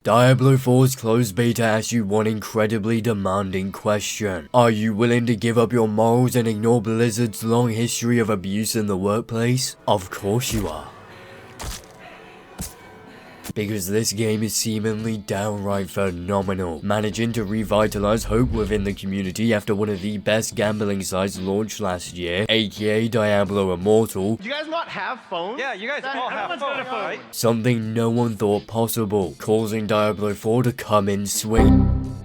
Diablo 4's Closed Beta asks you one incredibly demanding question. Are you willing to give up your morals and ignore Blizzard's long history of abuse in the workplace? Of course you are. Because this game is seemingly downright phenomenal, managing to revitalize hope within the community after one of the best gambling sites launched last year, aka Diablo Immortal. Do you guys not have phones? Yeah, you guys all have phones, right? Something no one thought possible, causing Diablo 4 to come in swing.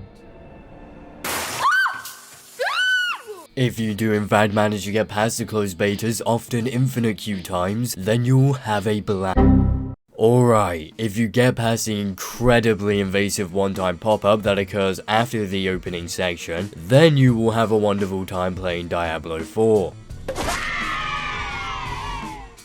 If you do in fact manage to get past the closed betas, often infinite queue times, then you'll have a blast. Alright, if you get past the incredibly invasive one-time pop-up that occurs after the opening section, then you will have a wonderful time playing Diablo 4.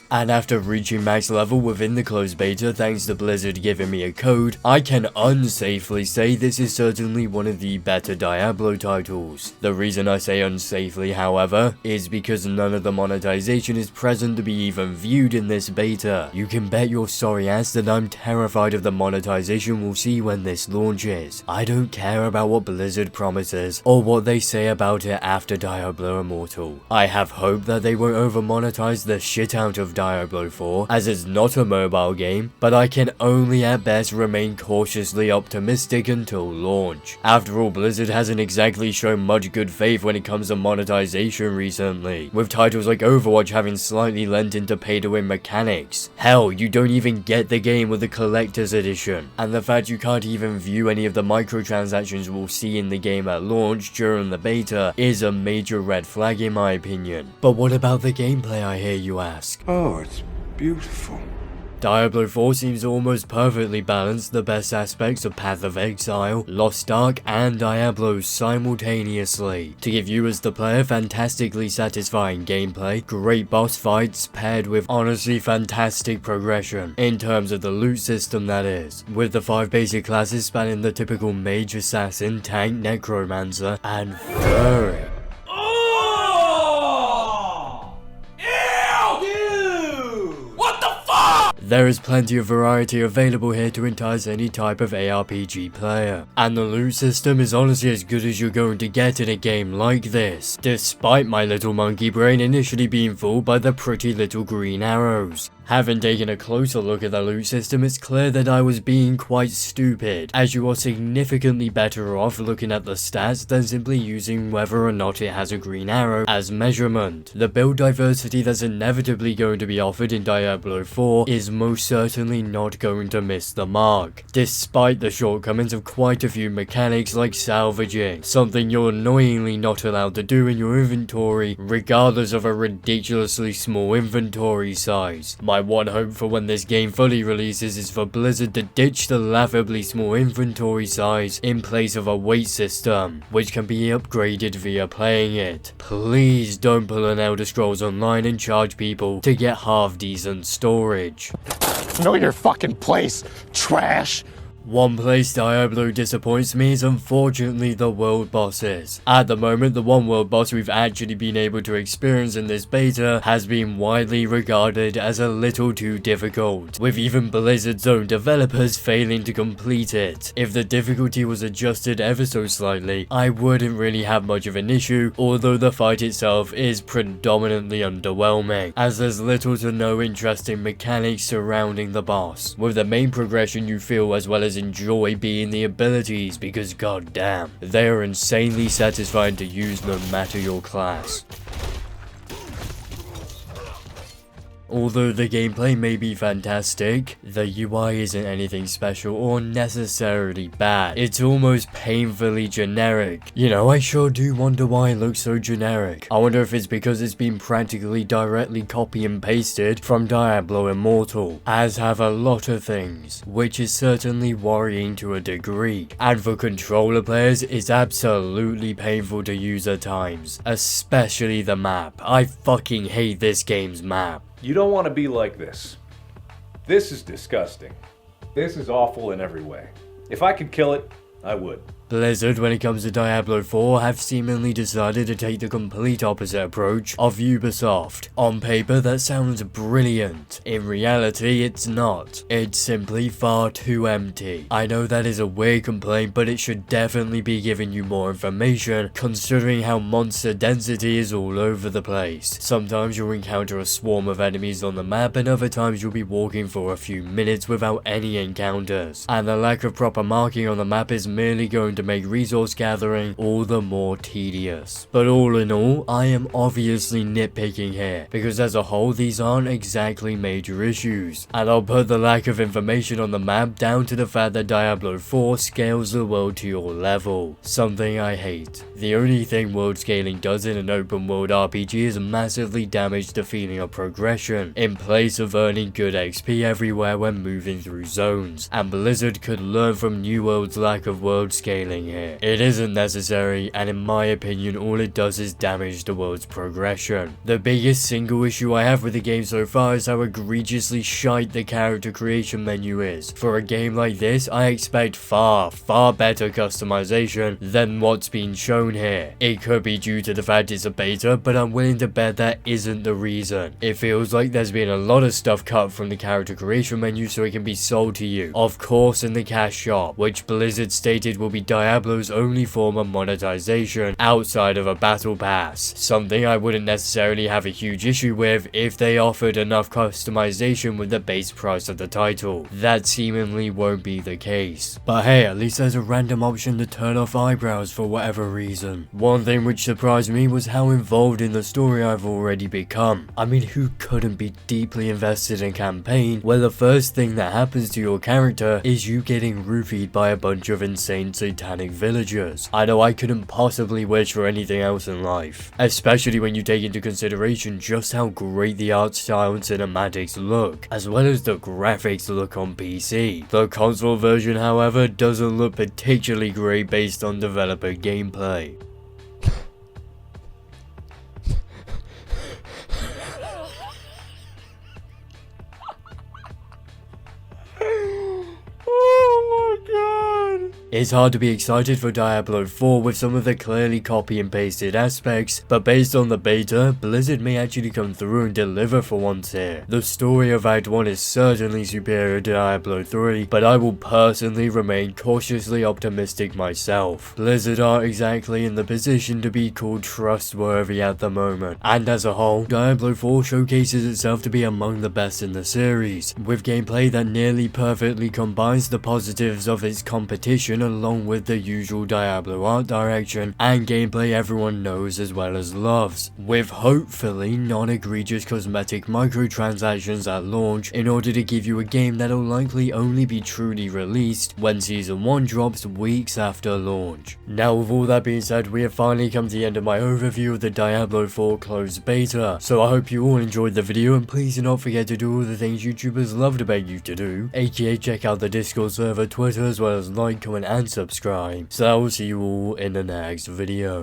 And after reaching max level within the closed beta thanks to Blizzard giving me a code, I can unsafely say this is certainly one of the better Diablo titles. The reason I say unsafely, however, is because none of the monetization is present to be even viewed in this beta. You can bet your sorry ass that I'm terrified of the monetization we'll see when this launches. I don't care about what Blizzard promises, or what they say about it after Diablo Immortal. I have hope that they won't over-monetize the shit out of Diablo 4, as it's not a mobile game, but I can only at best remain cautiously optimistic until launch. After all, Blizzard hasn't exactly shown much good faith when it comes to monetization recently, with titles like Overwatch having slightly lent into pay-to-win mechanics. Hell, you don't even get the game with the collector's edition, and the fact you can't even view any of the microtransactions we'll see in the game at launch during the beta is a major red flag in my opinion. But what about the gameplay, I hear you ask? Oh, it's beautiful. Diablo 4 seems to almost perfectly balance the best aspects of Path of Exile, Lost Ark, and Diablo simultaneously, to give you as the player fantastically satisfying gameplay, great boss fights paired with honestly fantastic progression, in terms of the loot system that is, with the 5 basic classes spanning the typical mage, assassin, tank, necromancer, and furry. There is plenty of variety available here to entice any type of ARPG player, and the loot system is honestly as good as you're going to get in a game like this, despite my little monkey brain initially being fooled by the pretty little green arrows. Having taken a closer look at the loot system, it's clear that I was being quite stupid, as you are significantly better off looking at the stats than simply using whether or not it has a green arrow as measurement. The build diversity that's inevitably going to be offered in Diablo 4 is most certainly not going to miss the mark, despite the shortcomings of quite a few mechanics like salvaging, something you're annoyingly not allowed to do in your inventory regardless of a ridiculously small inventory size. My one hope for when this game fully releases is for Blizzard to ditch the laughably small inventory size in place of a weight system, which can be upgraded via playing it. Please don't pull an Elder Scrolls Online and charge people to get half decent storage. Know your fucking place, trash! One place Diablo disappoints me is unfortunately the world bosses. At the moment, the one world boss we've actually been able to experience in this beta has been widely regarded as a little too difficult, with even Blizzard's own developers failing to complete it. If the difficulty was adjusted ever so slightly, I wouldn't really have much of an issue, although the fight itself is predominantly underwhelming, as there's little to no interesting mechanics surrounding the boss, with the main progression you feel as well as enjoy being the abilities, because goddamn, they are insanely satisfying to use no matter your class. Although the gameplay may be fantastic, the UI isn't anything special or necessarily bad. It's almost painfully generic. You know, I sure do wonder why it looks so generic. I wonder if it's because it's been practically directly copy and pasted from Diablo Immortal, as have a lot of things, which is certainly worrying to a degree. And for controller players, it's absolutely painful to use at times, especially the map. I fucking hate this game's map. You don't want to be like this. This is disgusting. This is awful in every way. If I could kill it, I would. Blizzard, when it comes to Diablo 4, have seemingly decided to take the complete opposite approach of Ubisoft. On paper, that sounds brilliant. In reality, it's not. It's simply far too empty. I know that is a weird complaint, but it should definitely be giving you more information, considering how monster density is all over the place. Sometimes you'll encounter a swarm of enemies on the map, and other times you'll be walking for a few minutes without any encounters. And the lack of proper marking on the map is merely going to make resource gathering all the more tedious. But all in all, I am obviously nitpicking here, because as a whole these aren't exactly major issues, and I'll put the lack of information on the map down to the fact that Diablo 4 scales the world to your level, something I hate. The only thing world scaling does in an open world RPG is massively damage the feeling of progression, in place of earning good XP everywhere when moving through zones, and Blizzard could learn from New World's lack of world scaling here. It isn't necessary, and in my opinion all it does is damage the world's progression. The biggest single issue I have with the game so far is how egregiously shite the character creation menu is. For a game like this, I expect far better customization than what's been shown here. It could be due to the fact it's a beta, but I'm willing to bet that isn't the reason. It feels like there's been a lot of stuff cut from the character creation menu so it can be sold to you, of course in the cash shop, which Blizzard stated will be Diablo's only form of monetization outside of a battle pass, something I wouldn't necessarily have a huge issue with if they offered enough customization with the base price of the title. That seemingly won't be the case. But hey, at least there's a random option to turn off eyebrows for whatever reason. One thing which surprised me was how involved in the story I've already become. I mean, who couldn't be deeply invested in a campaign where the first thing that happens to your character is you getting roofied by a bunch of insane satanic villagers? I know I couldn't possibly wish for anything else in life, especially when you take into consideration just how great the art style and cinematics look, as well as the graphics look on PC. The console version, however, doesn't look particularly great based on developer gameplay. It's hard to be excited for Diablo 4 with some of the clearly copy and pasted aspects, but based on the beta, Blizzard may actually come through and deliver for once here. The story of Act 1 is certainly superior to Diablo 3, but I will personally remain cautiously optimistic myself. Blizzard aren't exactly in the position to be called trustworthy at the moment, and as a whole, Diablo 4 showcases itself to be among the best in the series, with gameplay that nearly perfectly combines the positives of its competition along with the usual Diablo art direction and gameplay everyone knows as well as loves, with hopefully non-egregious cosmetic microtransactions at launch in order to give you a game that'll likely only be truly released when Season 1 drops weeks after launch. Now with all that being said, we have finally come to the end of my overview of the Diablo 4 Closed Beta, so I hope you all enjoyed the video, and please do not forget to do all the things YouTubers love to beg you to do, aka check out the Discord server, Twitter, as well as like, comment and subscribe. So I will see you all in the next video.